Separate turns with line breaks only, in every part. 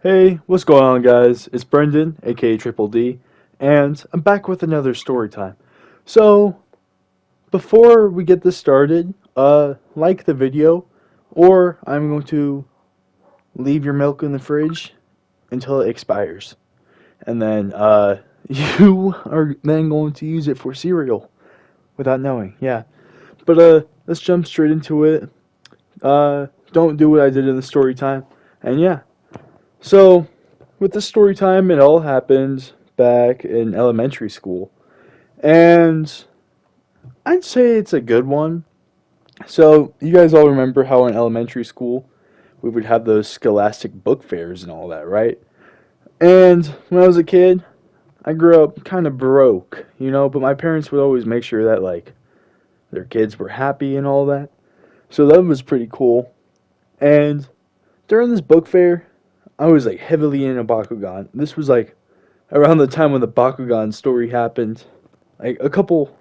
Hey, what's going on, guys? It's Brendan, aka Triple D, and I'm back with another story time. So, before we get this started, like the video, or I'm going to leave your milk in the fridge until it expires, and then you are then going to use it for cereal without knowing. Yeah, but let's jump straight into it. Don't do what I did in the story time, and yeah. So, with the story time, it all happened back in elementary school. And I'd say it's a good one. So, you guys all remember how in elementary school we would have those scholastic book fairs and all that, right? And when I was a kid, I grew up kind of broke, but my parents would always make sure that, like, their kids were happy and all that. So, that was pretty cool. And during this book fair, I was, like, heavily into Bakugan. This was, like, around the time when the Bakugan story happened, like a couple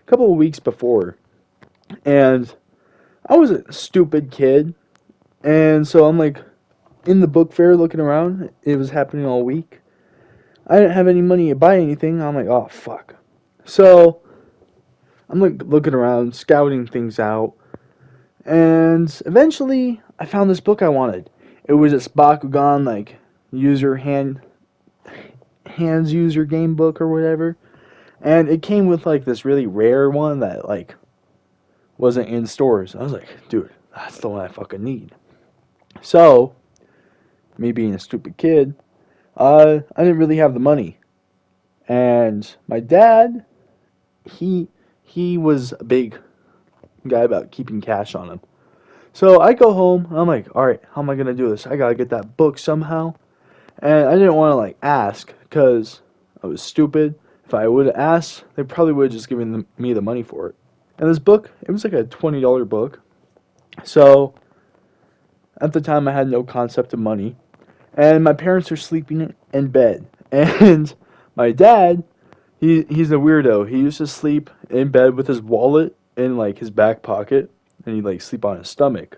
of weeks before. And I was a stupid kid, and so I'm like in the book fair looking around. It was happening all week. I didn't have any money to buy anything. I'm like, oh fuck. So I'm like looking around, scouting things out, and eventually I found this book I wanted. It was this Bakugan like user hands user game book or whatever. And it came with like this really rare one that like wasn't in stores. I was like, dude, that's the one I fucking need. So, me being a stupid kid, I didn't really have the money. And my dad, he he was a big guy about keeping cash on him. So I go home and I'm like, all right, how am I gonna do this? I gotta get that book somehow. And I didn't want to like ask because I was stupid. If I would have asked, they probably would have just given me the money for it. And this book, it was like a $20 book. So at the time, I had no concept of money. And my parents are sleeping in bed. And my dad, he's a weirdo. He used to sleep in bed with his wallet in like his back pocket. And he'd like sleep on his stomach.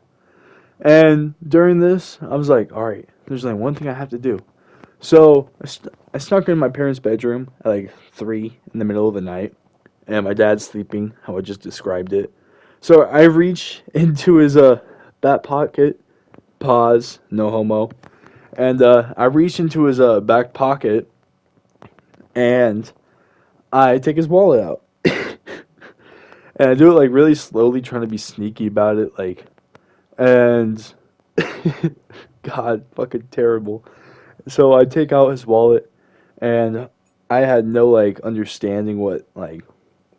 And during this, I was like, all right, there's only one thing I have to do. So I snuck in my parents' bedroom at like 3 in the middle of the night, and my dad's sleeping, how I just described it. So I reach into his back pocket, pause, no homo, and I reach into his back pocket, and I take his wallet out, and I do it like really slowly, trying to be sneaky about it, like, and God, fucking terrible. So I take out his wallet, and I had no like understanding what like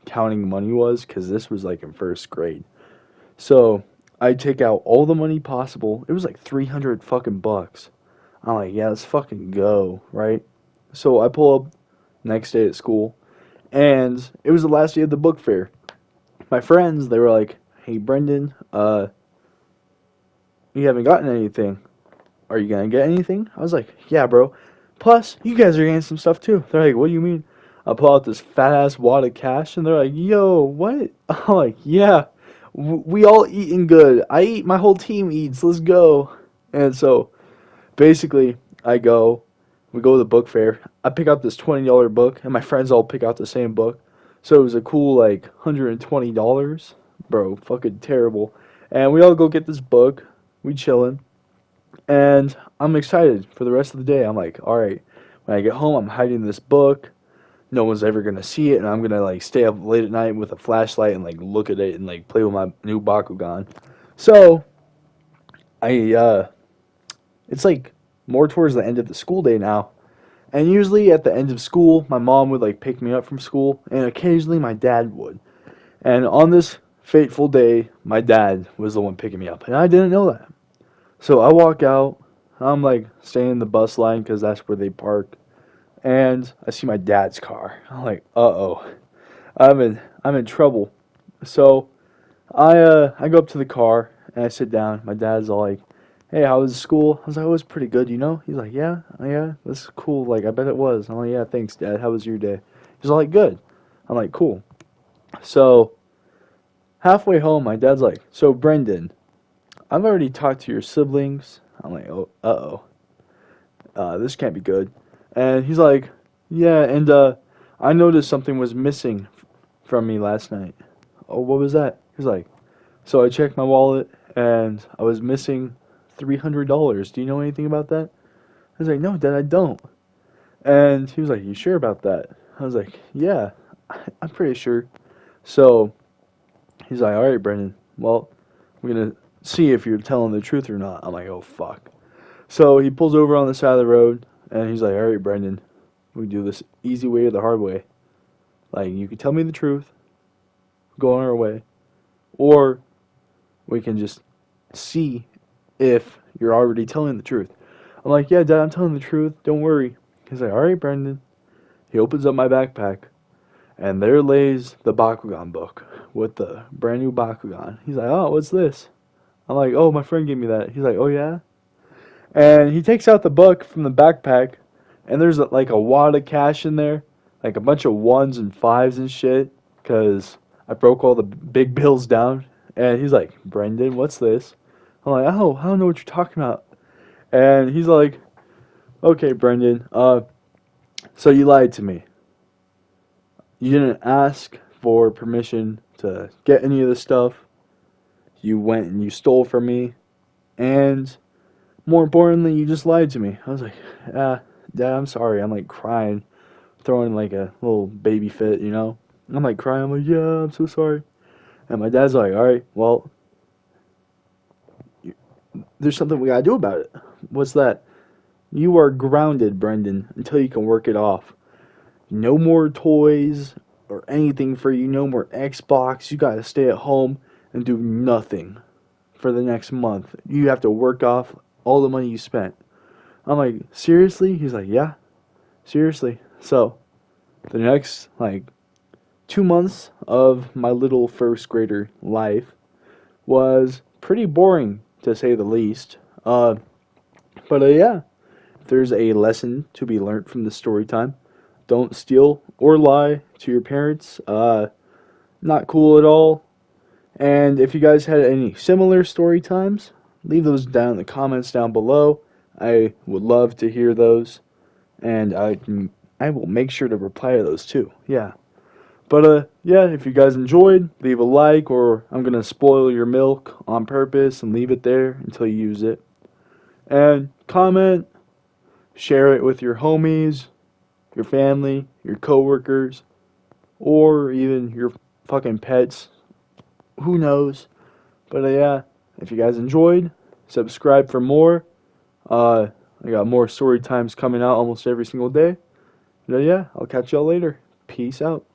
counting money was because this was like in first grade. So I take out all the money possible. It was like 300 fucking bucks. I'm like, yeah, let's fucking go, right? So I pull up next day at school, and it was the last day of the book fair. My friends, they were like, hey, Brendan, you haven't gotten anything. Are you gonna get anything? I was like, yeah, bro. Plus, you guys are getting some stuff too. They're like, what do you mean? I pull out this fat ass wad of cash, and they're like, yo, what? I'm like, yeah, we all eating good. I eat, my whole team eats. Let's go. And so, basically, we go to the book fair. I pick out this $20 book, and my friends all pick out the same book. So it was a cool like $120, bro. Fucking terrible. And we all go get this book. We chillin'. And I'm excited for the rest of the day. I'm like, all right, when I get home, I'm hiding this book. No one's ever gonna see it, and I'm gonna like stay up late at night with a flashlight and like look at it and like play with my new Bakugan. So I it's like more towards the end of the school day now. And usually at the end of school, my mom would like pick me up from school, and occasionally my dad would. And on this fateful day, my dad was the one picking me up, and I didn't know that. So I walk out. I'm like staying in the bus line because that's where they park, and I see my dad's car. I'm like, uh oh, I'm in trouble. So I go up to the car and I sit down. My dad's all like, "Hey, how was school?" I was like, "Oh, it was pretty good, you know." He's like, "Yeah, yeah, that's cool. Like, I bet it was." I'm like, "Yeah, thanks, Dad. How was your day?" He's all like, "Good." I'm like, "Cool." So halfway home, my dad's like, "So Brendan, I've already talked to your siblings." I'm like, "Oh, uh oh." this can't be good. And he's like, yeah, and I noticed something was missing from me last night. Oh, what was that? He's like, so I checked my wallet and I was missing $300. Do you know anything about that? I was like, no, Dad, I don't. And he was like, you sure about that? I was like, yeah, I'm pretty sure. So he's like, all right, Brendan, well, we're going to see if you're telling the truth or not. I'm like, oh, fuck. So he pulls over on the side of the road and he's like, all right, Brendan, we do this easy way or the hard way. Like, you can tell me the truth, go on our way, or we can just see if you're already telling the truth. I'm like, yeah, Dad, I'm telling the truth. Don't worry. He's like, all right, Brendan. He opens up my backpack, and there lays the Bakugan book with the brand new Bakugan. He's like, oh, what's this? I'm like, oh, my friend gave me that. He's like, oh, yeah? And he takes out the book from the backpack, and there's like a wad of cash in there, like a bunch of ones and fives and shit, because I broke all the big bills down. And he's like, Brendan, what's this? I'm like, oh, I don't know what you're talking about. And he's like, okay, Brendan, so you lied to me. You didn't ask for permission to get any of this stuff. You went and you stole from me. And more importantly, you just lied to me. I was like, Dad, I'm sorry. I'm like crying, throwing like a little baby fit, you know? I'm like crying. I'm like, yeah, I'm so sorry. And my dad's like, all right, well, there's something we gotta do about it. What's that? You are grounded, Brendan, until you can work it off. No more toys or anything for you. No more Xbox. You gotta stay at home and do nothing for the next month. You have to work off all the money you spent. I'm like, seriously? He's like, yeah, seriously. So, the next, like, 2 months of my little first grader life was pretty boring, to say the least. But yeah, if there's a lesson to be learned from the story time, don't steal or lie to your parents. Not cool at all. And if you guys had any similar story times, leave those down in the comments down below. I would love to hear those, and I will make sure to reply to those too. Yeah. But yeah, if you guys enjoyed, leave a like, or I'm gonna spoil your milk on purpose and leave it there until you use it. And comment, share it with your homies, your family, your coworkers, or even your fucking pets. Who knows? But yeah, if you guys enjoyed, subscribe for more. I got more story times coming out almost every single day. But yeah, I'll catch y'all later. Peace out.